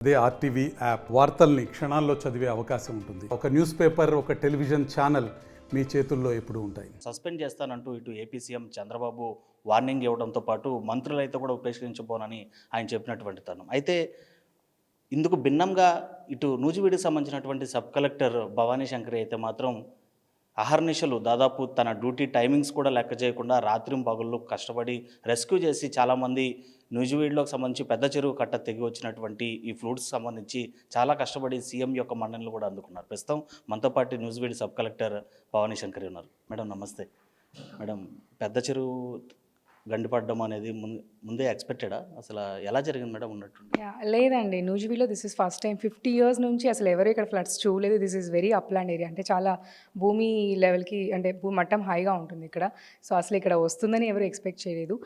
అదే RTV app వార్తల్ని క్షణాల్లో చదివే అవకాశం ఉంటుంది. ఒక న్యూస్ పేపర్, ఒక టెలివిజన్ ఛానల్ మీ చేతుల్లో ఎప్పుడూ ఉంటాయి. సస్పెండ్ చేస్తానంటూ ఇటు ఏపీ సీఎం చంద్రబాబు వార్నింగ్ ఇవ్వడంతో పాటు మంత్రులు అయితే కూడా ఉపేక్షించబోనని ఆయన చెప్పినటువంటి తరుణం. అయితే ఇందుకు భిన్నంగా ఇటు నూజివీడికి సంబంధించినటువంటి సబ్ కలెక్టర్ భవానీ శంకరి అయితే మాత్రం అహర్నిశలు దాదాపు తన డ్యూటీ టైమింగ్స్ కూడా లెక్క చేయకుండా రాత్రింపగళ్ళు కష్టపడి రెస్క్యూ చేసి చాలామంది నూజివీడులోకి సంబంధించి పెద్ద చెరువు కట్ట తెగి వచ్చినటువంటి ఈ ఫ్లూడ్స్ సంబంధించి చాలా కష్టపడి సీఎం యొక్క మన్ననలు కూడా అందుకున్నారు. ప్రస్తుతం మనతో పాటు నూజివీడు సబ్ కలెక్టర్ భవానీ శంకరి ఉన్నారు. మేడం నమస్తే. మేడం, పెద్ద చెరువు గండిపడడం అనేది ముందే ఎక్స్పెక్టెడా? అసలు ఎలా జరిగింది మేడం ఉన్నట్టు? లేదండి, నూజివీడ్లో this is first time. 50 years నుంచి అసలు ఎవరు ఇక్కడ ఫ్లడ్స్ చూడలేదు. This is very upland area, అంటే చాలా భూమి లెవెల్కి అంటే భూమట్టం హైగా ఉంటుంది ఇక్కడ. సో అసలు ఇక్కడ వస్తుందని ఎవరు ఎక్స్పెక్ట్ చేయలేదు.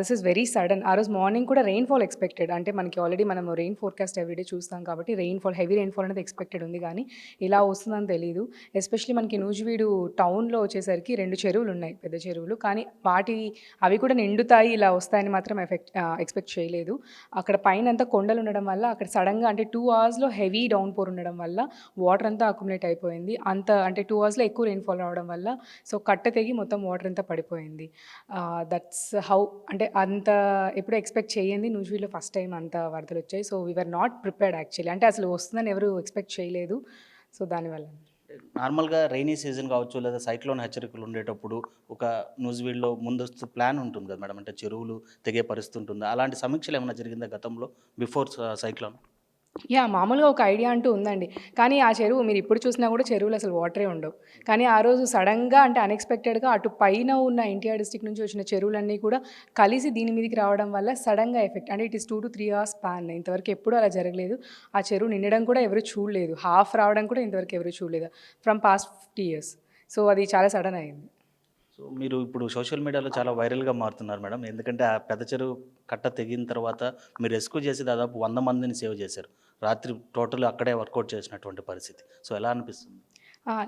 This is very sudden. ఆ రోజు మార్నింగ్ కూడా రెయిన్ఫాల్ ఎక్స్పెక్టెడ్, అంటే మనకి ఆల్రెడీ మనం రెయిన్ ఫోర్కాస్ట్ ఎవ్రీడే చూస్తాం కాబట్టి హెవీ రెయిన్ఫాల్ అనేది ఎక్స్పెక్టెడ్ ఉంది, కానీ ఇలా వస్తుందని తెలియదు. ఎస్పెషలీ మనకి నూజివీడు టౌన్లో వచ్చేసరికి 2 చెరువులు ఉన్నాయి, పెద్ద చెరువులు, కానీ అవి కూడా నిండుతాయి ఇలా వస్తాయని మాత్రం ఎక్స్పెక్ట్ చేయలేదు. అక్కడ పైన అంతా కొండలు ఉండడం వల్ల అక్కడ సడన్గా అంటే 2 hours హెవీ డౌన్ పోర్ ఉండడం వల్ల వాటర్ అంతా అక్యుములేట్ అయిపోయింది. అంటే 2 hours ఎక్కువ రెయిన్ఫాల్ రావడం వల్ల సో కట్ట తెగి మొత్తం వాటర్ అంతా పడిపోయింది. దట్స్ హౌ, అంటే అంత ఎప్పుడు ఎక్స్పెక్ట్ చేయండి. నూజివీడ్లో ఫస్ట్ టైం అంత వరదలు వచ్చాయి. So we are not prepared actually, అంటే అసలు వస్తుందని ఎవరు ఎక్స్పెక్ట్ చేయలేదు. సో దానివల్ల నార్మల్గా రైనీ సీజన్ కావచ్చు లేదా సైక్లోన్ హెచ్చరికలు ఉండేటప్పుడు ఒక నూజివీడ్లో ముందస్తు ప్లాన్ ఉంటుంది కదా మేడం, అంటే చెరువులు తెగే పరిస్థితి ఉంటుంది. అలాంటి సమీక్షలు ఏమైనా జరిగిందా గతంలో బిఫోర్ సైక్లోన్? మామూలుగా ఒక ఐడియా అంటూ ఉందండి, కానీ ఆ చెరువు మీరు ఇప్పుడు చూసినా కూడా చెరువులు అసలు వాటరే ఉండవు. కానీ ఆ రోజు సడన్గా అంటే అన్ఎక్స్పెక్టెడ్గా అటు పైన ఉన్న ఎన్టీఆర్ డిస్ట్రిక్ట్ నుంచి వచ్చిన చెరువులన్నీ కూడా కలిసి దీని మీదకి రావడం వల్ల సడన్గా ఎఫెక్ట్, అంటే it is 2 to 3 hours span. ఇంతవరకు ఎప్పుడూ అలా జరగలేదు. ఆ చెరువు నిండడం కూడా ఎవరు చూడలేదు, హాఫ్ రావడం కూడా ఇంతవరకు ఎవరు చూడలేదు ఫ్రమ్ పాస్ట్ 50 years. సో అది చాలా సడన్ అయింది. సో మీరు ఇప్పుడు సోషల్ మీడియాలో చాలా వైరల్గా మారుతున్నారు మేడం, ఎందుకంటే ఆ పెద్ద చెరువు కట్ట తెగిన తర్వాత మీరు రెస్క్యూ చేసి దాదాపు 100 మందిని సేవ్ చేశారు. రాత్రి టోటల్ అక్కడే వర్కౌట్ చేసినటువంటి పరిస్థితి. సో ఎలా అనిపిస్తుంది?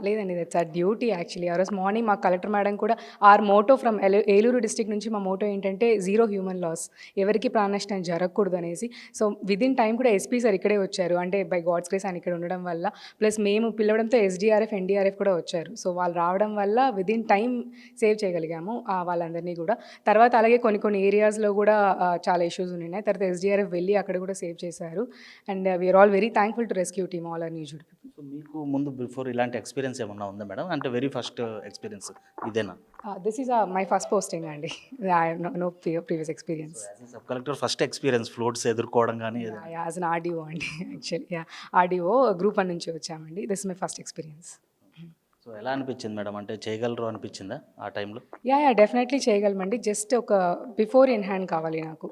లేదండి, దట్స్ ఆ డ్యూటీ యాక్చువల్లీ. ఆ రోజు మార్నింగ్ మా కలెక్టర్ మేడం కూడా ఆర్ మోటో ఫ్రమ్ ఏలూరు డిస్ట్రిక్ట్ నుంచి మా మోటో ఏంటంటే 0 human loss, ఎవరికి ప్రాణనష్టం జరగకూడదు అనేసి. సో విదిన్ టైం కూడా ఎస్పీ సార్ ఇక్కడే వచ్చారు, అంటే బై గాడ్స్ గ్రేస్ ఆయన ఇక్కడ ఉండడం వల్ల, ప్లస్ మేము పిలవడంతో SDRF NDRF కూడా వచ్చారు. సో వాళ్ళు రావడం వల్ల విదిన్ టైం సేవ్ చేయగలిగాము వాళ్ళందరినీ కూడా. తర్వాత అలాగే కొన్ని ఏరియాస్లో కూడా చాలా ఇష్యూస్ ఉన్నాయి. తర్వాత SDRF వెళ్ళి అక్కడ కూడా సేవ్ చేశారు. And we are all very thankful to rescue team all our Nuzvid people. So మీకు ముందు బిఫోర్ ఇలాంటి ఎక్స్పీరియన్స్ ఏమన్నా ఉందా మేడం? అంటే వెరీ ఫస్ట్ ఎక్స్పీరియన్స్ ఇదేనా? This is my first posting అండి. I have no previous experience. Sub collector first experience floods ఎదుర్కోవడం కానీ? యాజ్ అన్ ఆర్డీఓ అండి యాక్చువల్లీ. ఆర్డీఓ Group 1 నుంచి వచ్చామండి. This my first experience. So ఎలా అనిపించింది మేడం, అంటే చేయగలరు అనిపించిందా ఆ టైంలో? యా డెఫినెట్లీ చేయగలమండి. జస్ట్ ఒక బిఫోర్ ఇన్ హ్యాండ్ కావాలి నాకు,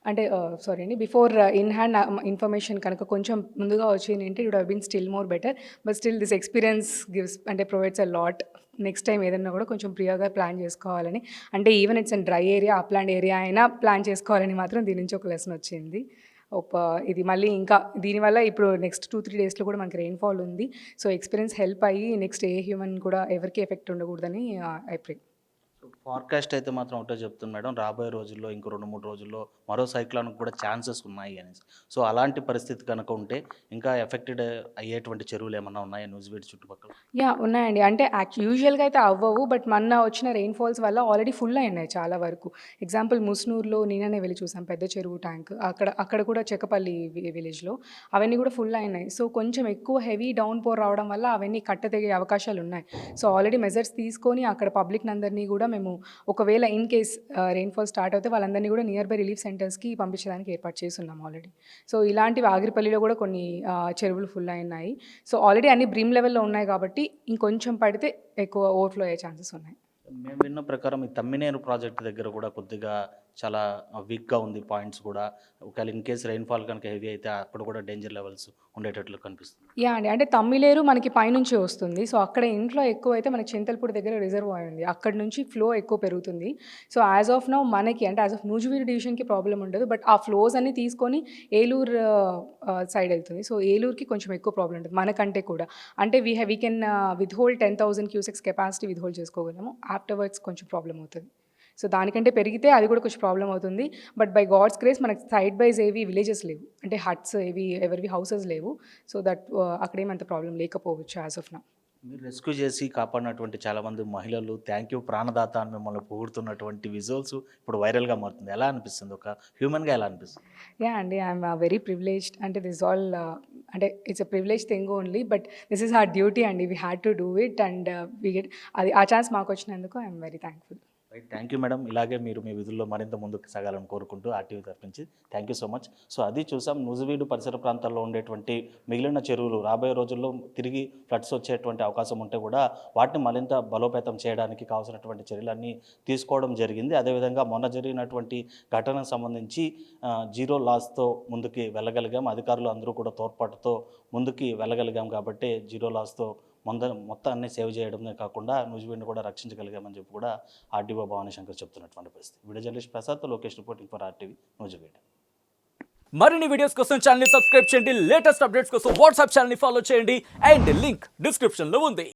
అంటే సారీ అండి, బిఫోర్ ఇన్ హ్యాండ్ ఇన్ఫర్మేషన్ కనుక కొంచెం ముందుగా వచ్చింది ఏంటి, it would have been still more better. But still this experience gives అంటే provides a lot. Next time ఏదన్నా కూడా కొంచెం ప్రియాగా ప్లాన్ చేసుకోవాలని, అంటే even it's an dry area, upland area అయినా ప్లాన్ చేసుకోవాలని మాత్రం దీని నుంచి ఒక లెసన్ వచ్చింది. ఇది మళ్ళీ ఇంకా దీనివల్ల ఇప్పుడు నెక్స్ట్ 2-3 daysలో కూడా మనకి రెయిన్ఫాల్ ఉంది. సో ఎక్స్పీరియన్స్ హెల్ప్ అయ్యి నెక్స్ట్ ఏ హ్యూమన్ కూడా ఎవరికి ఎఫెక్ట్ ఉండకూడదని ఐ ప్రే. ఫార్కాస్ట్ అయితే మాత్రం ఒకటే చెప్తుంది మేడం, రాబోయే రోజుల్లో ఇంకో 2-3 రోజుల్లో మరో సైక్లాన్కి కూడా ఛాన్సెస్ ఉన్నాయి అనేసి. సో అలాంటి పరిస్థితి కనుక ఉంటే ఇంకా ఎఫెక్టెడ్ అయ్యేటువంటి చెరువులు ఏమన్నా ఉన్నాయా నూజివీడు చుట్టుపక్కల? ఉన్నాయండి, అంటే యూజువల్గా అయితే అవ్వవు, బట్ మొన్న వచ్చిన రెయిన్ఫాల్స్ వల్ల ఆల్రెడీ ఫుల్ అయినాయి చాలా వరకు. ఎగ్జాంపుల్ ముస్నూరులో నేననే వెళ్ళి చూసాం, పెద్ద చెరువు ట్యాంక్ అక్కడ కూడా చెక్కపల్లి విలేజ్లో అవన్నీ కూడా ఫుల్ అయినాయి. సో కొంచెం ఎక్కువ హెవీ డౌన్ పోర్ రావడం వల్ల అవన్నీ కట్ట తెగే అవకాశాలు ఉన్నాయి. సో ఆల్రెడీ మెజర్స్ తీసుకొని అక్కడ పబ్లిక్ అందరినీ కూడా మేము ఒకవేళ ఇన్ కేస్ రెయిన్ఫాల్ స్టార్ట్ అవుతే వాళ్ళందరినీ కూడా నియర్ బై రిలీఫ్ సెంటర్స్కి పంపించడానికి ఏర్పాటు చేస్తున్నాం ఆల్రెడీ. సో ఇలాంటివి ఆగిరిపల్లిలో కూడా కొన్ని చెరువులు ఫుల్ అయినాయి. సో ఆల్రెడీ అన్ని బ్రీమ్ లెవెల్లో ఉన్నాయి కాబట్టి ఇంకొంచెం పడితే ఎక్కువ ఓవర్ఫ్లో అయ్యే ఛాన్సెస్ ఉన్నాయి. మేము విన్న ప్రకారం ఈ తమ్మినేరు ప్రాజెక్ట్ దగ్గర కూడా కొద్దిగా చాలా వీక్గా ఉంది పాయింట్స్ కూడా. ఒకవేళ ఇన్ కేసు రెయిన్ఫాల్ కనుక హెవీ అయితే అక్కడ కూడా డేంజర్ లెవెల్స్ ఉండేటట్లు కనిపిస్తుంది. అండి, అంటే తమ్మిలేరు మనకి పైనుంచి వస్తుంది. సో అక్కడ ఇంట్లో ఎక్కువ అయితే మనకి చింతలపూడి దగ్గర రిజర్వాయర్ ఉంది, అక్కడ నుంచి ఫ్లో ఎక్కువ పెరుగుతుంది. సో యాజ్ ఆఫ్ నౌ మనకి అంటే యాజ్ ఆఫ్ నూజివీడు డివిజన్కి ప్రాబ్లం ఉండదు, బట్ ఆ ఫ్లోస్ అన్ని తీసుకొని ఏలూరు సైడ్ వెళ్తుంది. సో ఏలూరుకి కొంచెం ఎక్కువ ప్రాబ్లం ఉంటుంది మనకంటే కూడా. అంటే we can withhold 10,000 cusecs capacity withhold చేసుకోగలము. ఆఫ్టర్వర్డ్స్ కొంచెం ప్రాబ్లం అవుతుంది. సో దానికంటే పెరిగితే అది కూడా కొంచెం ప్రాబ్లం అవుతుంది. బట్ బై గాడ్స్ గ్రేస్ మనకి సైడ్ బైస్ ఏవి విలేజెస్ లేవు, అంటే హట్స్ ఏవి ఎవరివి హౌసెస్ లేవు. సో దట్ అక్కడేమంత ప్రాబ్లం లేకపోవచ్చు యాజ్ ఆఫ్ నౌ. మీరు రెస్క్యూ చేసి కాపాడినటువంటి చాలామంది మహిళలు థ్యాంక్ యూ ప్రాణదాత అని మిమ్మల్ని పొగుడుతున్నటువంటి విజువల్స్ ఇప్పుడు వైరల్గా మారుతుంది. ఎలా అనిపిస్తుంది, ఒక హ్యూమన్గా ఎలా అనిపిస్తుంది? యా అండి, ఐఎమ్ వెరీ ప్రివిలేజ్డ్. అంటే దిస్ ఆల్ అంటే it's a privilege thing only, but this is our duty అండి. We had to do it and we get అది ఆ ఛాన్స్ మాకు వచ్చినందుకు I'm very thankful. Right, thank you madam. ఇలాగే మీరు మీ విధుల్లో మరింత ముందుకు సాగాలని కోరుకుంటూ ఆర్టీవీ తరఫు నుంచి thank you so much. So అది చూసాం, నూజివీడు పరిసర ప్రాంతాల్లో ఉండేటువంటి మిగిలిన చెరువులు రాబోయే రోజుల్లో తిరిగి ఫ్లడ్స్ వచ్చేటువంటి అవకాశం ఉంటే కూడా వాటిని మరింత బలోపేతం చేయడానికి కావాల్సినటువంటి చర్యలన్నీ తీసుకోవడం జరిగింది. అదేవిధంగా మొన్న జరిగినటువంటి ఘటనకు సంబంధించి జీరో లాస్తో ముందుకి వెళ్ళగలిగాం. అధికారులు అందరూ కూడా తోడ్పాటుతో ముందుకి వెళ్ళగలిగాం కాబట్టి జీరో లాస్తో మొత్తాన్ని సేవ్ చేయడమే కాకుండా నూజివీడుని కూడా రక్షించగలిగామని చెప్పి కూడా ఆర్టీఓ భవానీ శంకర్ చెప్తున్నటువంటి పరిస్థితి. Video journalist Prasad, Lokesh reporting for RTV Nuzvid. మరిన్ని వీడియోస్ కోసం ఛానల్ ని సబ్స్క్రైబ్ చేయండి, లేటెస్ట్ అప్డేట్స్ కోసం వాట్సాప్ ఛానల్ ని ఫాలో చేయండి అండ్ లింక్ డిస్క్రిప్షన్ లో ఉంది.